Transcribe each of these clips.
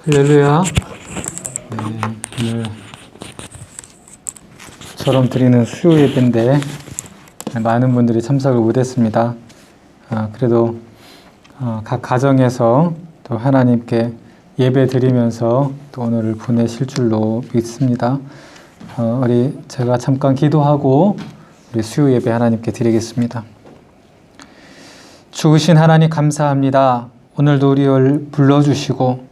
할렐루야. 오늘 처럼 드리는 수요 예배인데 많은 분들이 참석을 못했습니다. 그래도 각 가정에서 또 하나님께 예배 드리면서 또 오늘을 보내실 줄로 믿습니다. 제가 잠깐 기도하고 우리 수요 예배 하나님께 드리겠습니다. 주신 하나님 감사합니다. 오늘도 우리를 불러주시고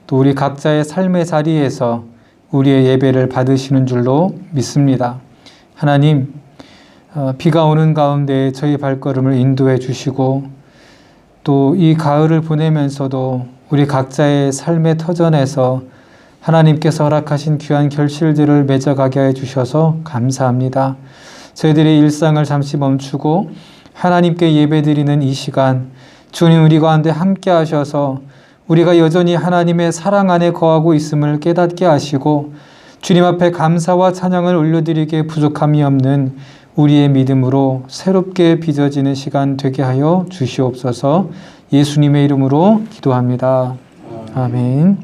또 우리 각자의 삶의 자리에서 우리의 예배를 받으시는 줄로 믿습니다. 하나님, 비가 오는 가운데 저희 발걸음을 인도해 주시고 또 이 가을을 보내면서도 우리 각자의 삶의 터전에서 하나님께서 허락하신 귀한 결실들을 맺어가게 해주셔서 감사합니다. 저희들의 일상을 잠시 멈추고 하나님께 예배드리는 이 시간, 주님 우리 가운데 함께 하셔서 우리가 여전히 하나님의 사랑 안에 거하고 있음을 깨닫게 하시고 주님 앞에 감사와 찬양을 올려드리기에 부족함이 없는 우리의 믿음으로 새롭게 빚어지는 시간 되게 하여 주시옵소서. 예수님의 이름으로 기도합니다. 아멘.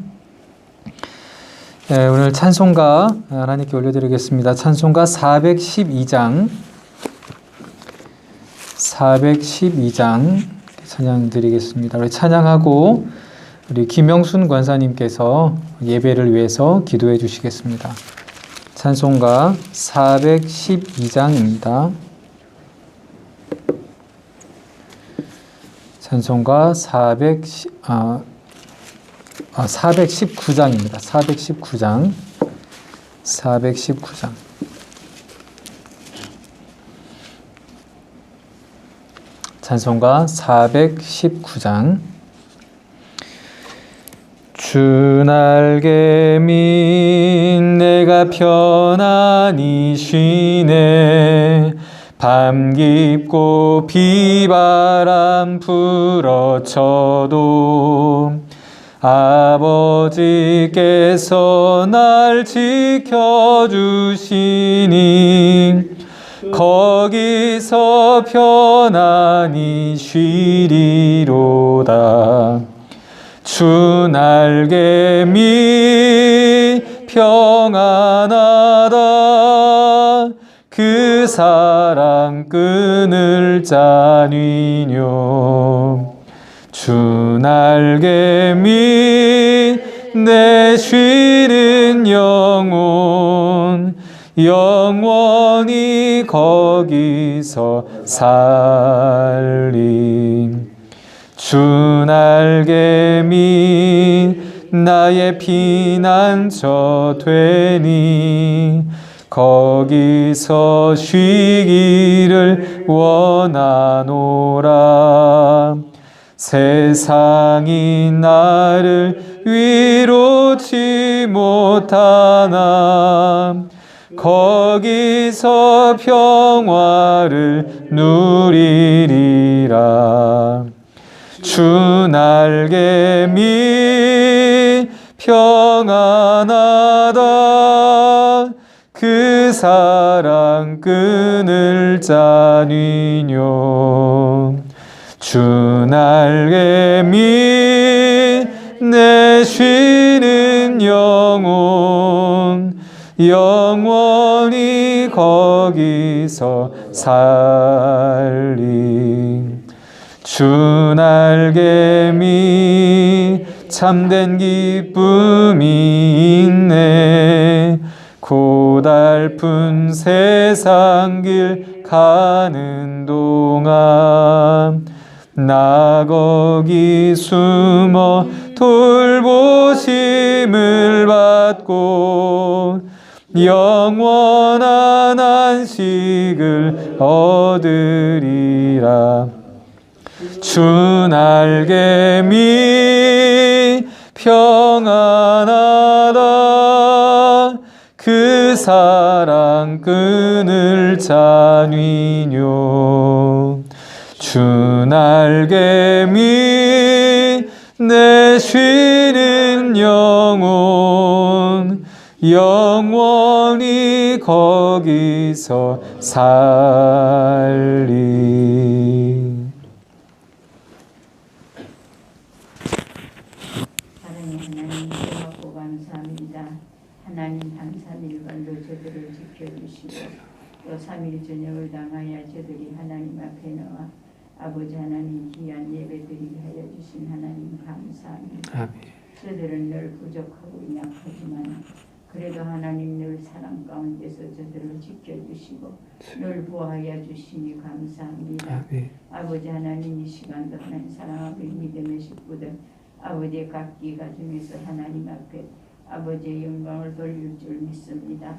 네, 오늘 찬송가 하나님께 올려드리겠습니다. 찬송가 412장 찬양 드리겠습니다. 우리 찬양하고 우리 김영순 권사님께서 예배를 위해서 기도해 주시겠습니다. 찬송가 412장입니다. 찬송가 419장입니다. 419장. 찬송가 419장. 주 날개 민 내가 편안히 쉬네. 밤 깊고 비바람 불어쳐도 아버지께서 날 지켜주시니 거기서 편안히 쉬리로다. 주 날개 미 평안하다. 그 사랑 끊을 자니뇨. 주 날개 미 내 쉬는 영혼 영원히 거기서 살림. 주 날개 미 나의 피난처 되니 거기서 쉬기를 원하노라. 세상이 나를 위로치 못하나 거기서 평화를 누리리라. 주 날개 미 평안하다. 그 사랑 끊을 자니뇨. 주 날개 미 내 쉬는 영혼 영원히 거기서 살림. 주 날개 미 참된 기쁨이 있네. 고달픈 세상 길 가는 동안 나 거기 숨어 돌보심을 받고 영원한 안식을 얻으리라. 주 날개 미 평안하다. 그 사랑 끊을 자니뇨. 주 날개 미 내 쉬는 영혼 영원히 거기서 살리. 하나님 3일 저녁을 당하여 저들이 하나님 앞에 나와 아버지 하나님 귀한 예배드리게 하여 주신 하나님 감사합니다. 아멘. 저들은 늘 부족하고 약하지만 그래도 하나님 늘 사랑 가운데서 저들을 지켜주시고 늘 보호하여 주시니 감사합니다. 아멘. 아버지 하나님 이 시간도 하나님 사랑하고 믿음의 식구들 아버지의 각기 가정에서 하나님 앞에 아버지의 영광을 돌릴 줄 믿습니다.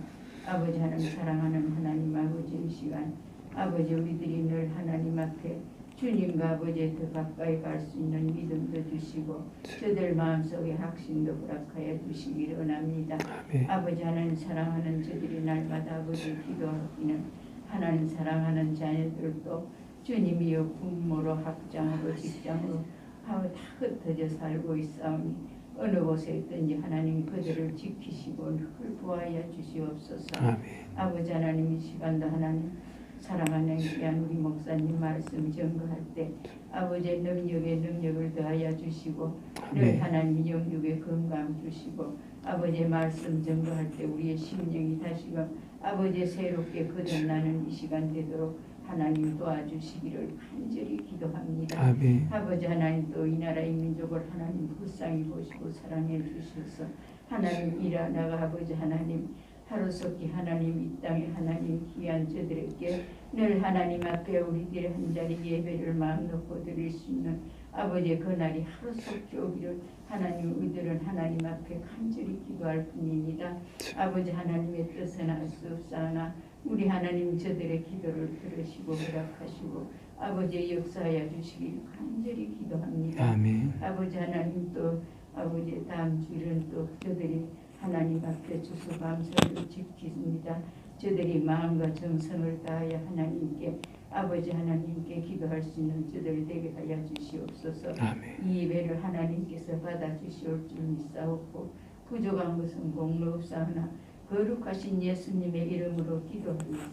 아버지 하나님 사랑하는 하나님 아버지 이 시간 아버지 우리들이 늘 하나님 앞에 주님과 아버지에 더 가까이 갈 수 있는 믿음도 주시고 저들 마음속에 확신도 허락하여 주시기를 원합니다. 아멘. 아버지 하나님 사랑하는 저들이 날마다 아버지 기도하기는 하나님 사랑하는 자녀들도 주님이여 부모로 학장으로 직장으로 다 흩어져 살고 있사오니 어느 곳에 있든지 하나님 그들을 지키시고 늘 보호하여 주시옵소서. 아멘. 아버지 하나님 이 시간도 하나님 사랑하는 귀한 우리 목사님 말씀 전거할 때 아버지의 능력에 능력을 더하여 주시고 늘 하나님 영육에 건강 주시고 아버지의 말씀 전거할 때 우리의 심령이 다시금 아버지의 새롭게 거듭나는 이 시간 되도록 하나님 도와주시기를 간절히 기도합니다. 아멘. 아버지 하나님 또 이 나라 이 민족을 하나님 불쌍히 보시고 사랑해 주셔서 하나님 일하다가 아버지 하나님 하루속히 하나님 이 땅에 하나님 귀한 저들에게 늘 하나님 앞에 우리들의 한 자리 예배를 마음 놓고 드릴 수 있는 아버지의 그날이 하루속히 오기를 하나님 우리들은 하나님 앞에 간절히 기도할 뿐입니다. 아버지 하나님의 뜻은 알 수 없사오나 우리 하나님 저들의 기도를 들으시고 허락하시고 아버지의 역사하여 주시길 간절히 기도합니다. 아멘. 아버지 하나님 또 아버지 다음 주일은 또 저들이 하나님 앞에 추수감사를 지킵니다. 저들이 마음과 정성을 다하여 하나님께 아버지 하나님께 기도할 수 있는 저들 되게 하여 주시옵소서. 아멘. 이 예배를 하나님께서 받아주시올 줄 믿사옵고 부족한 것은 공로 없사오나 거룩하신 예수님의 이름으로 기도하겠습니다.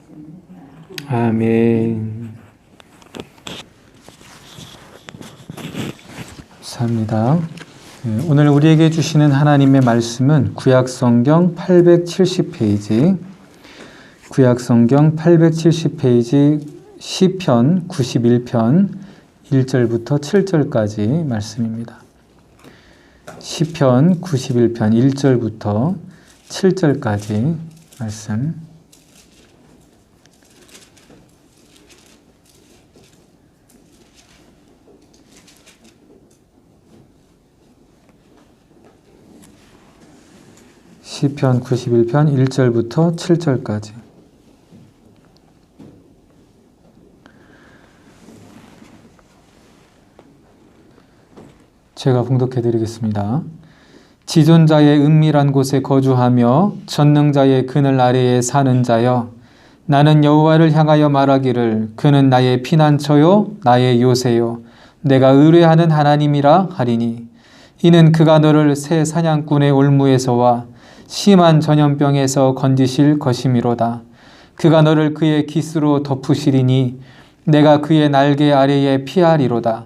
아멘. 감사합니다. 오늘 우리에게 주시는 하나님의 말씀은 구약성경 870페이지, 구약성경 870페이지 시편 91편 1절부터 7절까지 말씀입니다. 시편 91편 1절부터 7절까지 말씀. 시편 91편 1절부터 7절까지. 제가 봉독해 드리겠습니다. 지존자의 은밀한 곳에 거주하며 전능자의 그늘 아래에 사는 자여, 나는 여호와를 향하여 말하기를 그는 나의 피난처요 나의 요새요 내가 의뢰하는 하나님이라 하리니, 이는 그가 너를 새 사냥꾼의 올무에서와 심한 전염병에서 건지실 것이미로다. 그가 너를 그의 깃으로 덮으시리니 내가 그의 날개 아래에 피하리로다.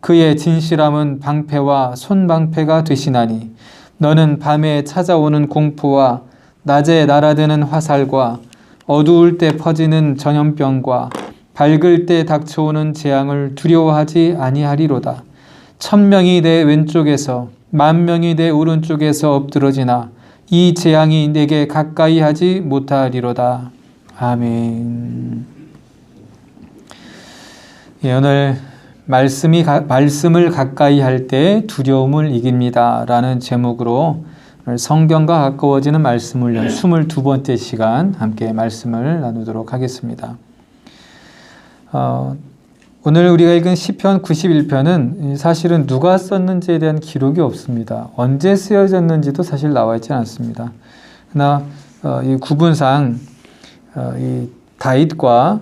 그의 진실함은 방패와 손방패가 되시나니 너는 밤에 찾아오는 공포와 낮에 날아드는 화살과 어두울 때 퍼지는 전염병과 밝을 때 닥쳐오는 재앙을 두려워하지 아니하리로다. 1000명이 내 왼쪽에서 10,000명이 내 오른쪽에서 엎드러지나 이 재앙이 내게 가까이 하지 못하리로다. 아멘. 오늘 말씀을 가까이 할 때 두려움을 이깁니다 라는 제목으로 성경과 가까워지는 말씀을 위한 22번째 시간 함께 말씀을 나누도록 하겠습니다. 오늘 우리가 읽은 시편 91편은 사실은 누가 썼는지에 대한 기록이 없습니다. 언제 쓰여졌는지도 사실 나와 있지 않습니다. 그러나 이 구분상 이 다윗과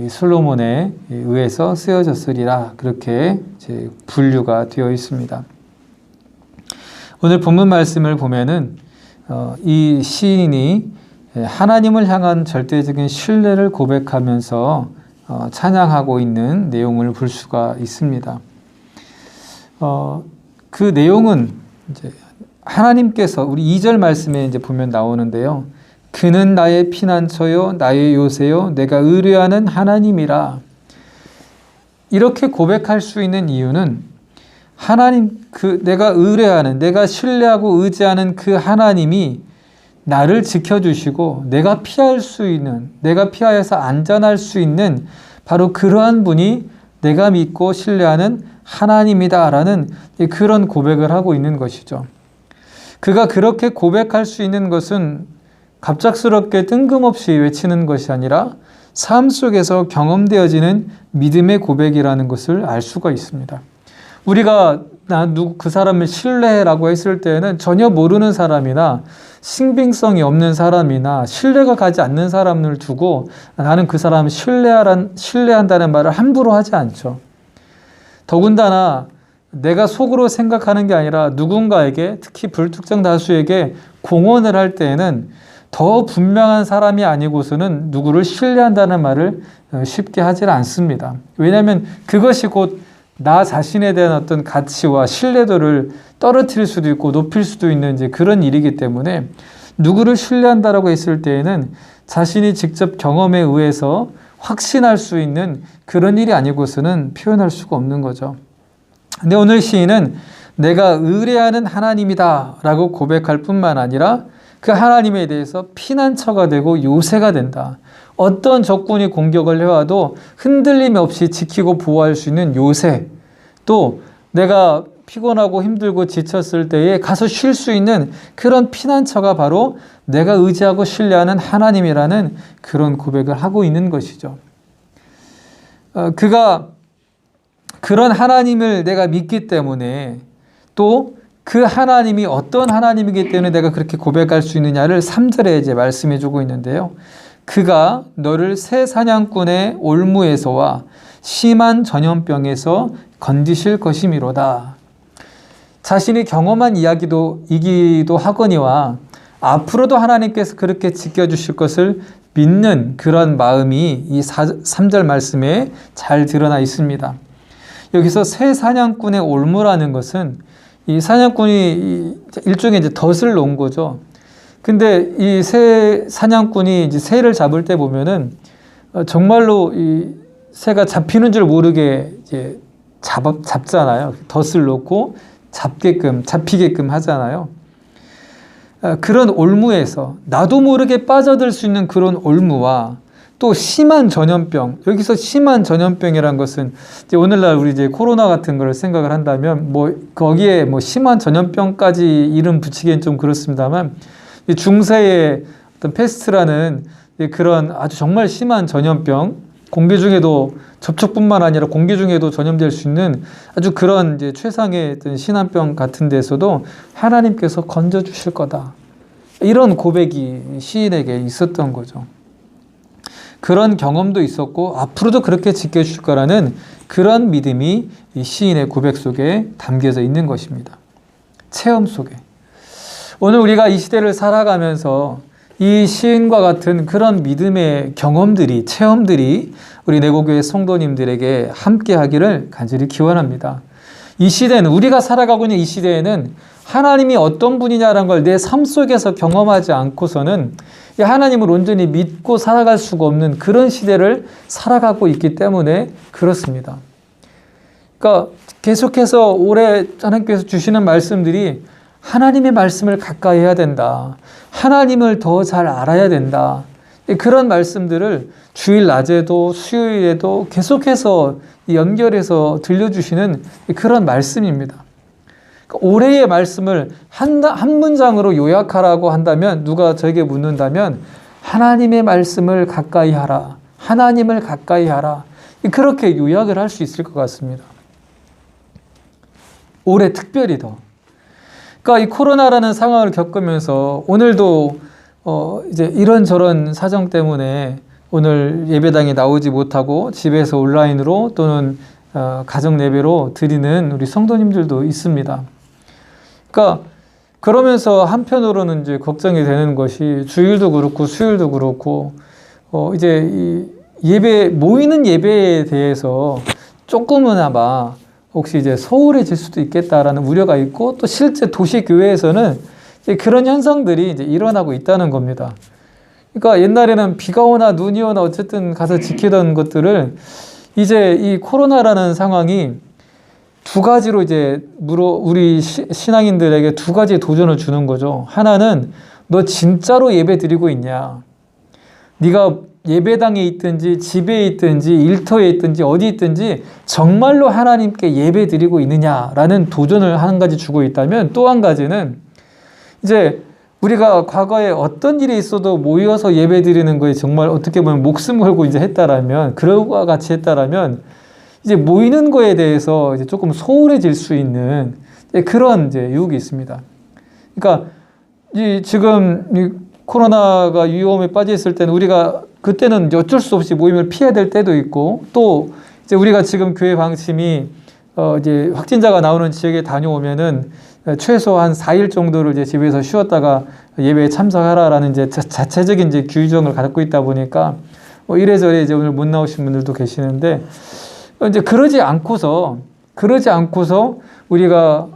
이 솔로몬에 의해서 쓰여졌으리라 그렇게 이제 분류가 되어 있습니다. 오늘 본문 말씀을 보면은 이 시인이 하나님을 향한 절대적인 신뢰를 고백하면서 찬양하고 있는 내용을 볼 수가 있습니다. 그 내용은 이제 하나님께서 우리 2절 말씀에 이제 보면 나오는데요. 그는 나의 피난처요 나의 요새요 내가 의뢰하는 하나님이라. 이렇게 고백할 수 있는 이유는 하나님, 내가 의뢰하는, 내가 신뢰하고 의지하는 그 하나님이 나를 지켜주시고 내가 피할 수 있는, 내가 피하여서 안전할 수 있는 바로 그러한 분이 내가 믿고 신뢰하는 하나님이다라는 그런 고백을 하고 있는 것이죠. 그가 그렇게 고백할 수 있는 것은 갑작스럽게 뜬금없이 외치는 것이 아니라 삶 속에서 경험되어지는 믿음의 고백이라는 것을 알 수가 있습니다. 우리가 그 사람을 신뢰라고 했을 때는 전혀 모르는 사람이나 신빙성이 없는 사람이나 신뢰가 가지 않는 사람을 두고 나는 그 사람을 신뢰한다는 말을 함부로 하지 않죠. 더군다나 내가 속으로 생각하는 게 아니라 누군가에게, 특히 불특정 다수에게 공언을 할 때에는 더 분명한 사람이 아니고서는 누구를 신뢰한다는 말을 쉽게 하지 않습니다. 왜냐하면 그것이 곧 나 자신에 대한 어떤 가치와 신뢰도를 떨어뜨릴 수도 있고 높일 수도 있는 이제 그런 일이기 때문에 누구를 신뢰한다라고 했을 때에는 자신이 직접 경험에 의해서 확신할 수 있는 그런 일이 아니고서는 표현할 수가 없는 거죠. 근데 오늘 시인은 내가 의뢰하는 하나님이다 라고 고백할 뿐만 아니라 그 하나님에 대해서 피난처가 되고 요새가 된다. 어떤 적군이 공격을 해와도 흔들림 없이 지키고 보호할 수 있는 요새, 또 내가 피곤하고 힘들고 지쳤을 때에 가서 쉴 수 있는 그런 피난처가 바로 내가 의지하고 신뢰하는 하나님이라는 그런 고백을 하고 있는 것이죠. 그가 그런 하나님을 내가 믿기 때문에 또 그 하나님이 어떤 하나님이기 때문에 내가 그렇게 고백할 수 있느냐를 3절에 이제 말씀해 주고 있는데요. 그가 너를 새 사냥꾼의 올무에서와 심한 전염병에서 건지실 것이미로다. 자신이 경험한 이야기이기도 하거니와 앞으로도 하나님께서 그렇게 지켜주실 것을 믿는 그런 마음이 이 3절 말씀에 잘 드러나 있습니다. 여기서 새 사냥꾼의 올무라는 것은 이 사냥꾼이 일종의 이제 덫을 놓은 거죠. 근데 이 새 사냥꾼이 이제 새를 잡을 때 보면은 정말로 이 새가 잡히는 줄 모르게 이제 잡잖아요. 덫을 놓고 잡히게끔 하잖아요. 그런 올무에서 나도 모르게 빠져들 수 있는 그런 올무와 또 심한 전염병, 여기서 심한 전염병이란 것은 이제 오늘날 우리 이제 코로나 같은 걸 생각을 한다면 거기에 심한 전염병까지 이름 붙이기엔 좀 그렇습니다만 중세의 어떤 패스트라는 그런 아주 정말 심한 전염병, 공기 중에도 접촉뿐만 아니라 공기 중에도 전염될 수 있는 아주 그런 이제 최상의 어떤 신한병 같은 데서도 하나님께서 건져주실 거다. 이런 고백이 시인에게 있었던 거죠. 그런 경험도 있었고 앞으로도 그렇게 지켜주실 거라는 그런 믿음이 이 시인의 고백 속에 담겨져 있는 것입니다. 체험 속에. 오늘 우리가 이 시대를 살아가면서 이 시인과 같은 그런 믿음의 경험들이, 체험들이 우리 내고교회 성도님들에게 함께 하기를 간절히 기원합니다. 이 시대는, 우리가 살아가고 있는 이 시대에는 하나님이 어떤 분이냐라는 걸 내 삶 속에서 경험하지 않고서는 하나님을 온전히 믿고 살아갈 수가 없는 그런 시대를 살아가고 있기 때문에 그렇습니다. 그러니까 계속해서 올해 하나님께서 주시는 말씀들이 하나님의 말씀을 가까이 해야 된다. 하나님을 더 잘 알아야 된다. 그런 말씀들을 주일 낮에도 수요일에도 계속해서 연결해서 들려주시는 그런 말씀입니다. 올해의 말씀을 한 문장으로 요약하라고 한다면, 누가 저에게 묻는다면 하나님의 말씀을 가까이 하라. 하나님을 가까이 하라. 그렇게 요약을 할 수 있을 것 같습니다. 올해 특별히 더. 그러니까 이 코로나라는 상황을 겪으면서 오늘도 이제 이런저런 사정 때문에 오늘 예배당에 나오지 못하고 집에서 온라인으로 또는 가정 예배로 드리는 우리 성도님들도 있습니다. 그러니까 그러면서 한편으로는 이제 걱정이 되는 것이 주일도 그렇고 수요일도 그렇고 이제 이 예배, 모이는 예배에 대해서 조금은아마 혹시 이제 소홀해질 수도 있겠다라는 우려가 있고, 또 실제 도시 교회에서는 그런 현상들이 이제 일어나고 있다는 겁니다. 그러니까 옛날에는 비가 오나 눈이 오나 어쨌든 가서 지키던 것들을 이제 이 코로나라는 상황이 두 가지로 이제 우리 신앙인들에게 두 가지 도전을 주는 거죠. 하나는 너 진짜로 예배 드리고 있냐? 네가 예배당에 있든지 집에 있든지 일터에 있든지 어디 있든지 정말로 하나님께 예배 드리고 있느냐라는 도전을 한 가지 주고 있다면, 또 한 가지는 이제 우리가 과거에 어떤 일이 있어도 모여서 예배 드리는 거에 정말 어떻게 보면 목숨 걸고 이제 했다라면, 그러과 같이 했다라면 이제 모이는 거에 대해서 이제 조금 소홀해질 수 있는 그런 이제 유혹이 있습니다. 그러니까 지금 이 코로나가 위험에 빠져 있을 때는 우리가 그때는 어쩔 수 없이 모임을 피해야 될 때도 있고, 또 이제 우리가 지금 교회 방침이 이제 확진자가 나오는 지역에 다녀오면은 최소 한 4일 정도를 이제 집에서 쉬었다가 예배에 참석하라라는 이제 자체적인 이제 규정을 갖고 있다 보니까 이래저래 이제 오늘 못 나오신 분들도 계시는데, 이제 그러지 않고서 우리가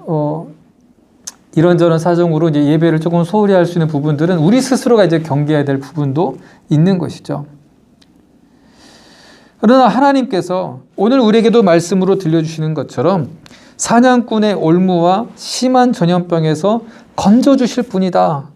이런저런 사정으로 이제 예배를 조금 소홀히 할 수 있는 부분들은 우리 스스로가 이제 경계해야 될 부분도 있는 것이죠. 그러나 하나님께서 오늘 우리에게도 말씀으로 들려주시는 것처럼 사냥꾼의 올무와 심한 전염병에서 건져주실 분이다.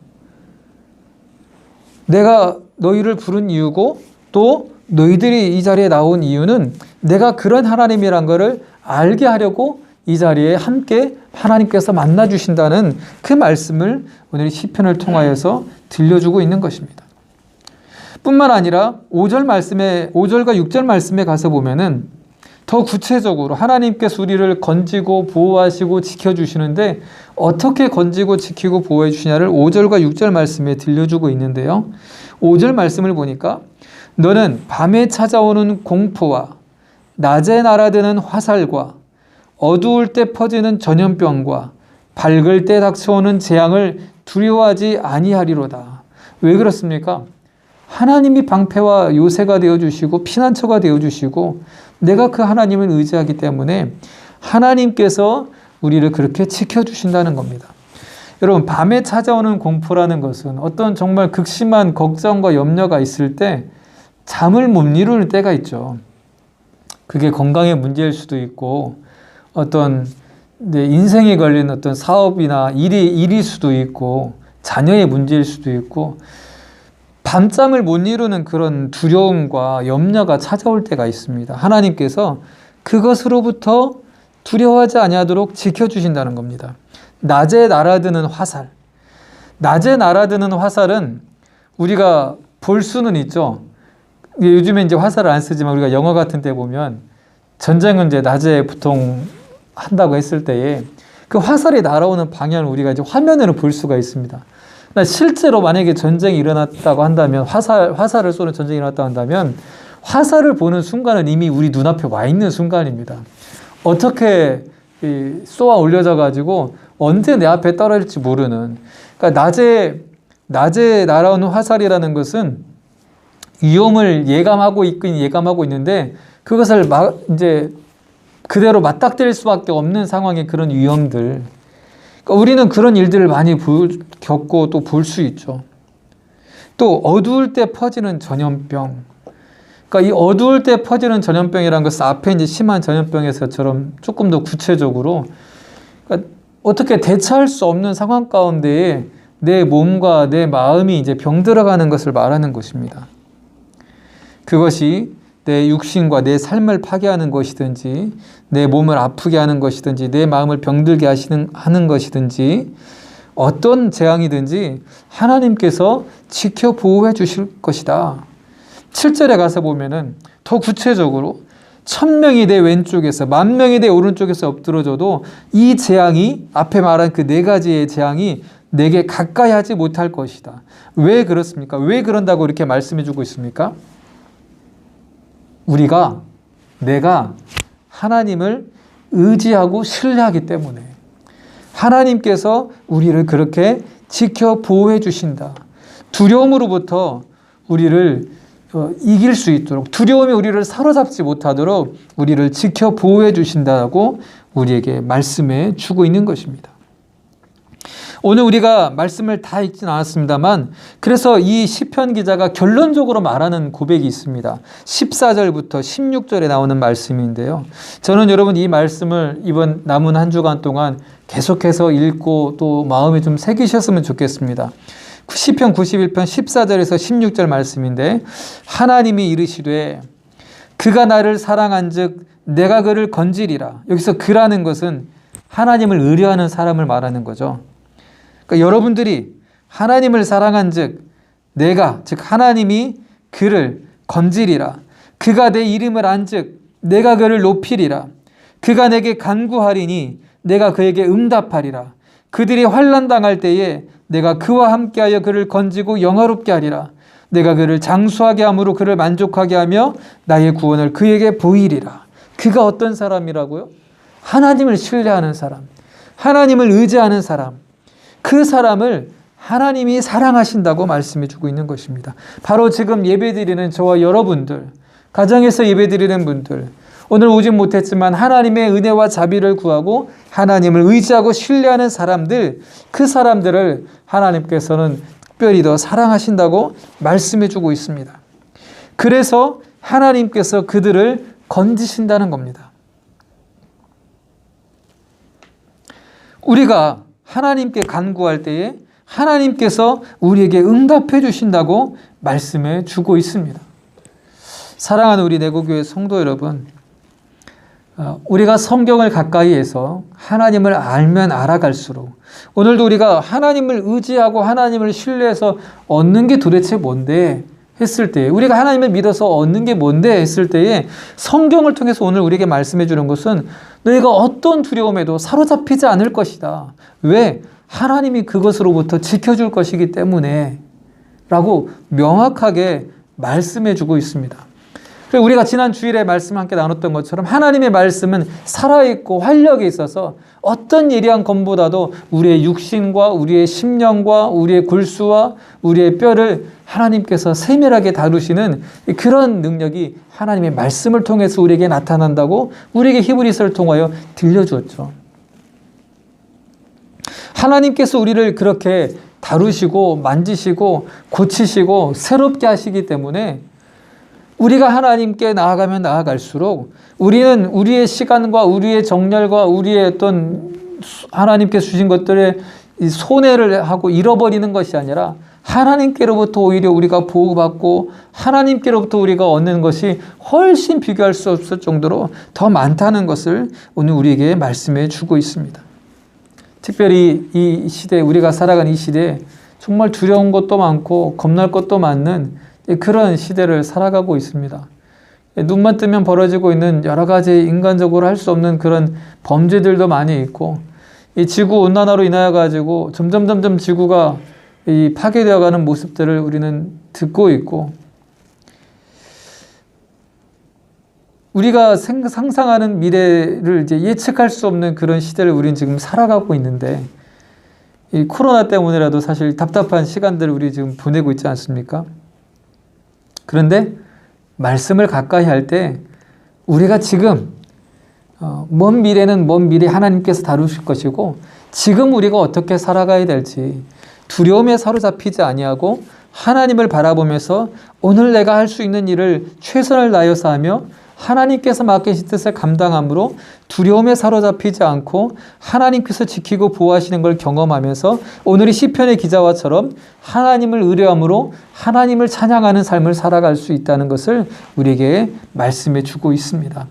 내가 너희를 부른 이유고, 또 너희들이 이 자리에 나온 이유는 내가 그런 하나님이란 것을 알게 하려고 이 자리에 함께 하나님께서 만나주신다는 그 말씀을 오늘 시편을 통하여서 들려주고 있는 것입니다. 뿐만 아니라 5절과 6절 말씀에 가서 보면은 더 구체적으로 하나님께서 우리를 건지고 보호하시고 지켜주시는데, 어떻게 건지고 지키고 보호해 주시냐를 5절과 6절 말씀에 들려주고 있는데요. 5절 말씀을 보니까 너는 밤에 찾아오는 공포와 낮에 날아드는 화살과 어두울 때 퍼지는 전염병과 밝을 때 닥쳐오는 재앙을 두려워하지 아니하리로다. 왜 그렇습니까? 하나님이 방패와 요새가 되어주시고 피난처가 되어주시고 내가 그 하나님을 의지하기 때문에 하나님께서 우리를 그렇게 지켜주신다는 겁니다. 여러분, 밤에 찾아오는 공포라는 것은 어떤 정말 극심한 걱정과 염려가 있을 때 잠을 못 이루는 때가 있죠. 그게 건강의 문제일 수도 있고, 어떤 인생에 걸린 어떤 사업이나 일일 수도 있고, 자녀의 문제일 수도 있고, 밤잠을 못 이루는 그런 두려움과 염려가 찾아올 때가 있습니다. 하나님께서 그것으로부터 두려워하지 아니하도록 지켜주신다는 겁니다. 낮에 날아드는 화살. 낮에 날아드는 화살은 우리가 볼 수는 있죠. 요즘에 이제 화살을 안 쓰지만 우리가 영화 같은 데 보면 전쟁은 이제 낮에 보통 한다고 했을 때에 그 화살이 날아오는 방향을 우리가 이제 화면으로 볼 수가 있습니다. 실제로 만약에 전쟁이 일어났다고 한다면, 화살을 쏘는 전쟁이 일어났다고 한다면 화살을 보는 순간은 이미 우리 눈앞에 와 있는 순간입니다. 어떻게 쏘아 올려져 가지고 언제 내 앞에 떨어질지 모르는. 그러니까 낮에 날아오는 화살이라는 것은 위험을 예감하고 있는데 그것을 이제 그대로 맞닥뜨릴 수밖에 없는 상황의 그런 위험들. 그러니까 우리는 그런 일들을 많이 겪고 또 볼 수 있죠. 또 어두울 때 퍼지는 전염병. 그러니까 이 어두울 때 퍼지는 전염병이라는 것은 앞에 이제 심한 전염병에서처럼 조금 더 구체적으로, 그러니까 어떻게 대처할 수 없는 상황 가운데에 내 몸과 내 마음이 이제 병들어가는 것을 말하는 것입니다. 그것이 내 육신과 내 삶을 파괴하는 것이든지, 내 몸을 아프게 하는 것이든지, 내 마음을 병들게 하는 것이든지, 어떤 재앙이든지 하나님께서 지켜 보호해 주실 것이다. 7절에 가서 보면은 더 구체적으로 1000명이 내 왼쪽에서 10,000명이 내 오른쪽에서 엎드러져도 이 재앙이, 앞에 말한 그 4가지의 재앙이 내게 가까이 하지 못할 것이다. 왜 그렇습니까? 왜 그런다고 이렇게 말씀해 주고 있습니까? 내가 하나님을 의지하고 신뢰하기 때문에 하나님께서 우리를 그렇게 지켜 보호해 주신다. 두려움으로부터 우리를 이길 수 있도록, 두려움이 우리를 사로잡지 못하도록 우리를 지켜 보호해 주신다고 우리에게 말씀해 주고 있는 것입니다. 오늘 우리가 말씀을 다 읽진 않았습니다만 그래서 이 시편 기자가 결론적으로 말하는 고백이 있습니다. 14절부터 16절에 나오는 말씀인데요. 저는 여러분 이 말씀을 이번 남은 한 주간 동안 계속해서 읽고 또 마음에 좀 새기셨으면 좋겠습니다. 시편 91편 14절에서 16절 말씀인데 하나님이 이르시되 그가 나를 사랑한즉 내가 그를 건지리라. 여기서 그라는 것은 하나님을 의뢰하는 사람을 말하는 거죠. 그러니까 여러분들이 하나님을 사랑한즉 내가 즉 하나님이 그를 건지리라. 그가 내 이름을 안즉 내가 그를 높이리라. 그가 내게 간구하리니 내가 그에게 응답하리라. 그들이 환난 당할 때에 내가 그와 함께하여 그를 건지고 영화롭게 하리라. 내가 그를 장수하게 함으로 그를 만족하게 하며 나의 구원을 그에게 보이리라. 그가 어떤 사람이라고요? 하나님을 신뢰하는 사람, 하나님을 의지하는 사람, 그 사람을 하나님이 사랑하신다고 말씀해 주고 있는 것입니다. 바로 지금 예배드리는 저와 여러분들, 가정에서 예배드리는 분들, 오늘 오지 못했지만 하나님의 은혜와 자비를 구하고 하나님을 의지하고 신뢰하는 사람들, 그 사람들을 하나님께서는 특별히 더 사랑하신다고 말씀해 주고 있습니다. 그래서 하나님께서 그들을 건지신다는 겁니다. 우리가 하나님께 간구할 때에 하나님께서 우리에게 응답해 주신다고 말씀해 주고 있습니다. 사랑하는 우리 내고교회 성도 여러분, 우리가 성경을 가까이 해서 하나님을 알면 알아갈수록 오늘도 우리가 하나님을 의지하고 하나님을 신뢰해서 얻는 게 도대체 뭔데 했을 때, 우리가 하나님을 믿어서 얻는 게 뭔데 했을 때에 성경을 통해서 오늘 우리에게 말씀해 주는 것은 너희가 어떤 두려움에도 사로잡히지 않을 것이다. 왜? 하나님이 그것으로부터 지켜줄 것이기 때문에 라고 명확하게 말씀해 주고 있습니다. 우리가 지난 주일에 말씀 함께 나눴던 것처럼 하나님의 말씀은 살아있고 활력이 있어서 어떤 예리한 검보다도 우리의 육신과 우리의 심령과 우리의 골수와 우리의 뼈를 하나님께서 세밀하게 다루시는 그런 능력이 하나님의 말씀을 통해서 우리에게 나타난다고 우리에게 히브리서를 통하여 들려주었죠. 하나님께서 우리를 그렇게 다루시고 만지시고 고치시고 새롭게 하시기 때문에 우리가 하나님께 나아가면 나아갈수록 우리는 우리의 시간과 우리의 정열과 우리의 어떤 하나님께서 주신 것들의 손해를 하고 잃어버리는 것이 아니라 하나님께로부터 오히려 우리가 보호받고 하나님께로부터 우리가 얻는 것이 훨씬 비교할 수 없을 정도로 더 많다는 것을 오늘 우리에게 말씀해 주고 있습니다. 특별히 이 시대, 우리가 살아가는 이 시대에 정말 두려운 것도 많고 겁날 것도 많은 그런 시대를 살아가고 있습니다. 눈만 뜨면 벌어지고 있는 여러 가지 인간적으로 할 수 없는 그런 범죄들도 많이 있고, 이 지구 온난화로 인하여 가지고 점점 지구가 이 파괴되어가는 모습들을 우리는 듣고 있고, 우리가 상상하는 미래를 이제 예측할 수 없는 그런 시대를 우리는 지금 살아가고 있는데, 이 코로나 때문에라도 사실 답답한 시간들을 우리 지금 보내고 있지 않습니까? 그런데 말씀을 가까이 할 때 우리가 지금 먼 미래는 먼 미래 하나님께서 다루실 것이고 지금 우리가 어떻게 살아가야 될지 두려움에 사로잡히지 아니하고 하나님을 바라보면서 오늘 내가 할 수 있는 일을 최선을 다해서 하며 하나님께서 맡기신 뜻을 감당함으로 두려움에 사로잡히지 않고 하나님께서 지키고 보호하시는 걸 경험하면서 오늘의 시편의 기자와처럼 하나님을 의뢰함으로 하나님을 찬양하는 삶을 살아갈 수 있다는 것을 우리에게 말씀해 주고 있습니다.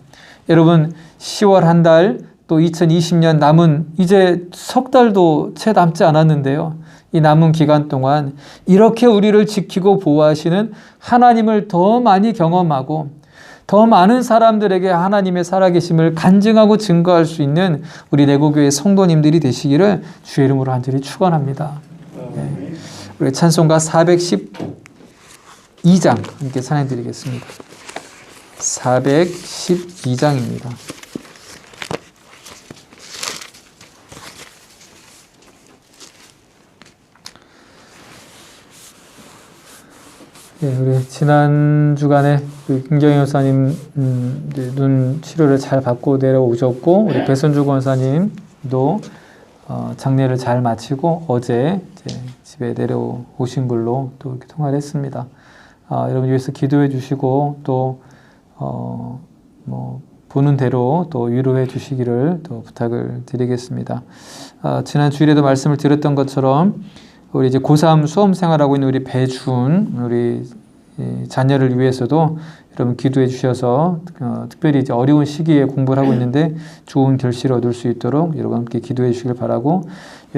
여러분 10월 한 달 또 2020년 남은 이제 석 달도 채 남지 않았는데요. 이 남은 기간 동안 이렇게 우리를 지키고 보호하시는 하나님을 더 많이 경험하고 더 많은 사람들에게 하나님의 살아계심을 간증하고 증거할 수 있는 우리 내고교회 성도님들이 되시기를 주의 이름으로 간절히 축원합니다. 네. 우리 찬송가 412장 함께 찬양드리겠습니다. 412장입니다. 네, 우리 지난 주간에 김경희 여사님 눈 치료를 잘 받고 내려오셨고 우리 배선주 권사님도 장례를 잘 마치고 어제 이제 집에 내려오신 걸로 또 이렇게 통화를 했습니다. 여러분 위해서 기도해 주시고 또 보는 대로 또 위로해 주시기를 또 부탁을 드리겠습니다. 지난 주일에도 말씀을 드렸던 것처럼 우리 이제 고3 수험 생활하고 있는 우리 배준 우리 자녀를 위해서도 여러분 기도해 주셔서 특별히 이제 어려운 시기에 공부를 하고 있는데 좋은 결실을 얻을 수 있도록 여러분 함께 기도해 주시길 바라고,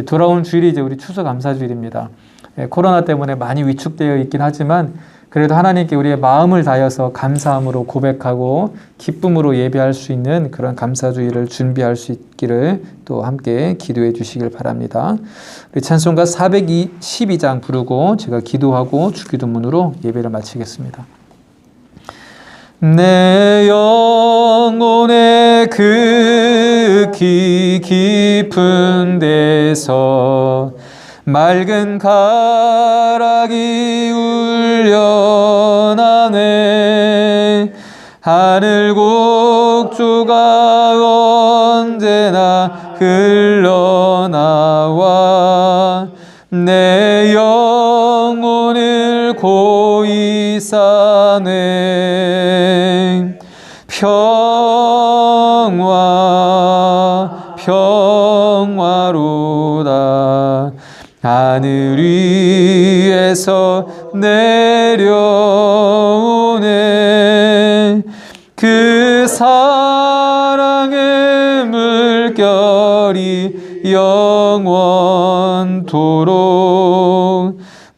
돌아온 주일이 이제 우리 추석 감사주일입니다. 코로나 때문에 많이 위축되어 있긴 하지만 그래도 하나님께 우리의 마음을 다해서 감사함으로 고백하고 기쁨으로 예배할 수 있는 그런 감사주일을 준비할 수 있기를 또 함께 기도해 주시길 바랍니다. 우리 찬송가 412장 부르고 제가 기도하고 주기도문으로 예배를 마치겠습니다. 내 영혼의 극히 깊은 데서 맑은 가락이 울려나네. 하늘 곡조가 언제나 흘러나와 내 영혼을 고이 싸네. 평화로다. 하늘 위에서 내려오네. 그 사랑의 물결이 영원토록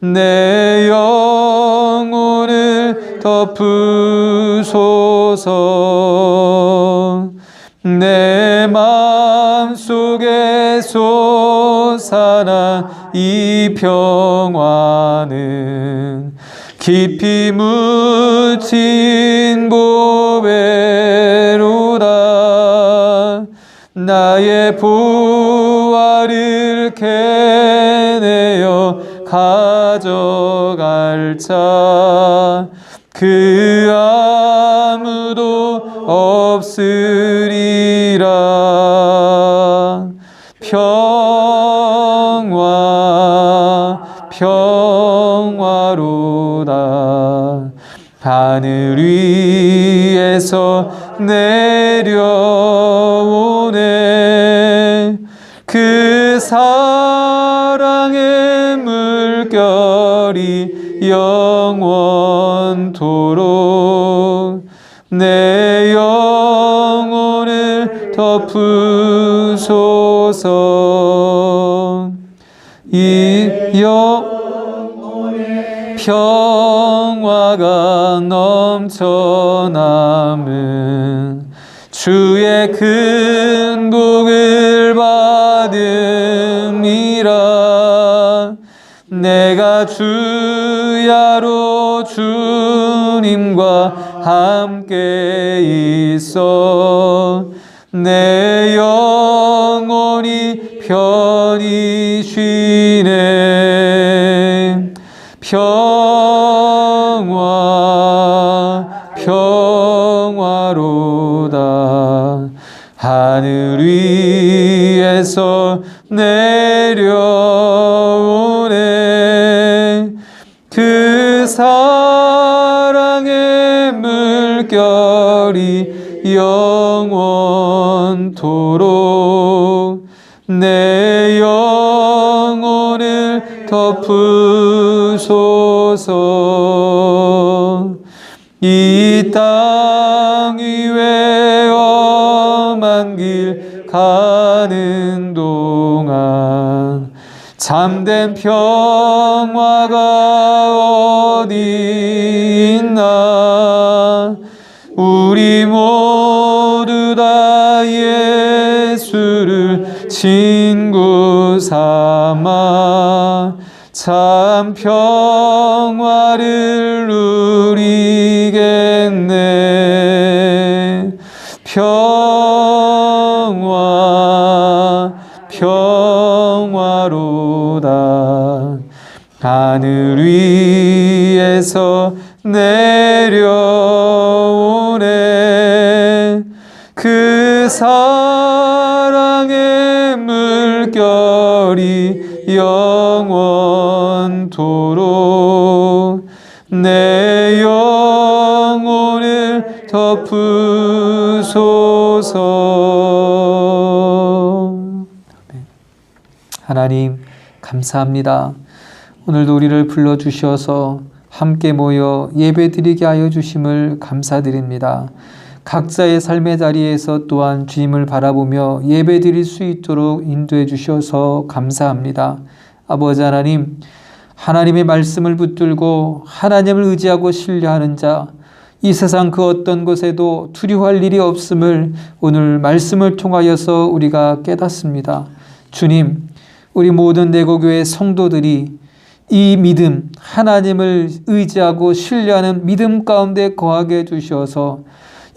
내 영혼을 덮으소서. 내 마음속에 솟아난 이 평화는 깊이 묻힌 보배로다. 나의 보화를 캐내어 가져갈 자 그 아무도 없으리라. 평화로다. 하늘 위에서 내려오네. 그 사랑의 물결이 영원토록 내 영혼을 덮으소서. 이 영혼의 평화가 넘쳐남은 주의 큰 복을 받음이라. 내가 주야로 주님과 함께 있어 내 영혼이 편히 쉬네. 평화로다. 하늘 위에서 내려오네. 그 사랑의 물결이 영원토록 내 영혼을 덮으소서. 이 땅 위에 험한 길 가는 동안 참된 평화가 어디 있나. 우리 모두 다 예수를 친구 삼아 참 평화를 누리겠네. 평화로다. 하늘 위에서 내려오네. 그 사랑의 물 물결이 영원토록 내 영혼을 덮으소서. 하나님 감사합니다. 오늘도 우리를 불러주셔서 함께 모여 예배드리게 하여 주심을 감사드립니다. 각자의 삶의 자리에서 또한 주님을 바라보며 예배드릴 수 있도록 인도해 주셔서 감사합니다. 아버지 하나님, 하나님의 말씀을 붙들고 하나님을 의지하고 신뢰하는 자, 이 세상 그 어떤 곳에도 두려워할 일이 없음을 오늘 말씀을 통하여서 우리가 깨닫습니다. 주님, 우리 모든 내고교회 성도들이 이 믿음, 하나님을 의지하고 신뢰하는 믿음 가운데 거하게 해주셔서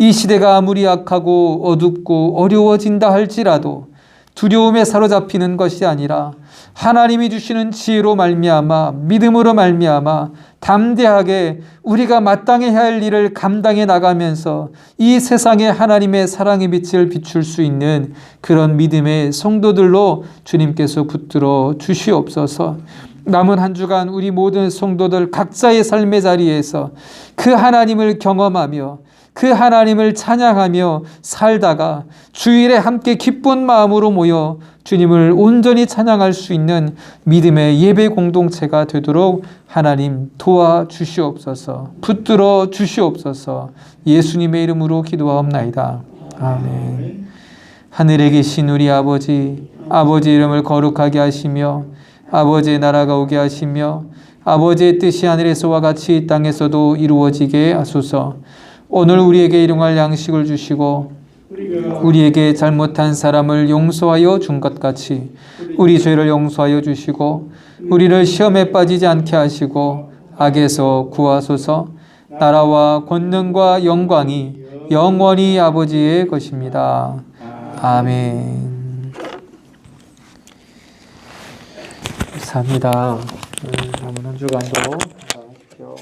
이 시대가 아무리 악하고 어둡고 어려워진다 할지라도 두려움에 사로잡히는 것이 아니라 하나님이 주시는 지혜로 말미암아 믿음으로 말미암아 담대하게 우리가 마땅해야 할 일을 감당해 나가면서 이 세상에 하나님의 사랑의 빛을 비출 수 있는 그런 믿음의 성도들로 주님께서 붙들어 주시옵소서. 남은 한 주간 우리 모든 성도들 각자의 삶의 자리에서 그 하나님을 경험하며 그 하나님을 찬양하며 살다가 주일에 함께 기쁜 마음으로 모여 주님을 온전히 찬양할 수 있는 믿음의 예배 공동체가 되도록 하나님 도와주시옵소서. 붙들어 주시옵소서. 예수님의 이름으로 기도하옵나이다. 아멘. 하늘에 계신 우리 아버지, 아버지 이름을 거룩하게 하시며 아버지의 나라가 오게 하시며 아버지의 뜻이 하늘에서와 같이 이 땅에서도 이루어지게 하소서. 오늘 우리에게 일용할 양식을 주시고 우리에게 잘못한 사람을 용서하여 준 것 같이 우리 죄를 용서하여 주시고 우리를 시험에 빠지지 않게 하시고 악에서 구하소서. 나라와 권능과 영광이 영원히 아버지의 것입니다. 아멘. 감사합니다. 남은 한 주간도 건강하십시오.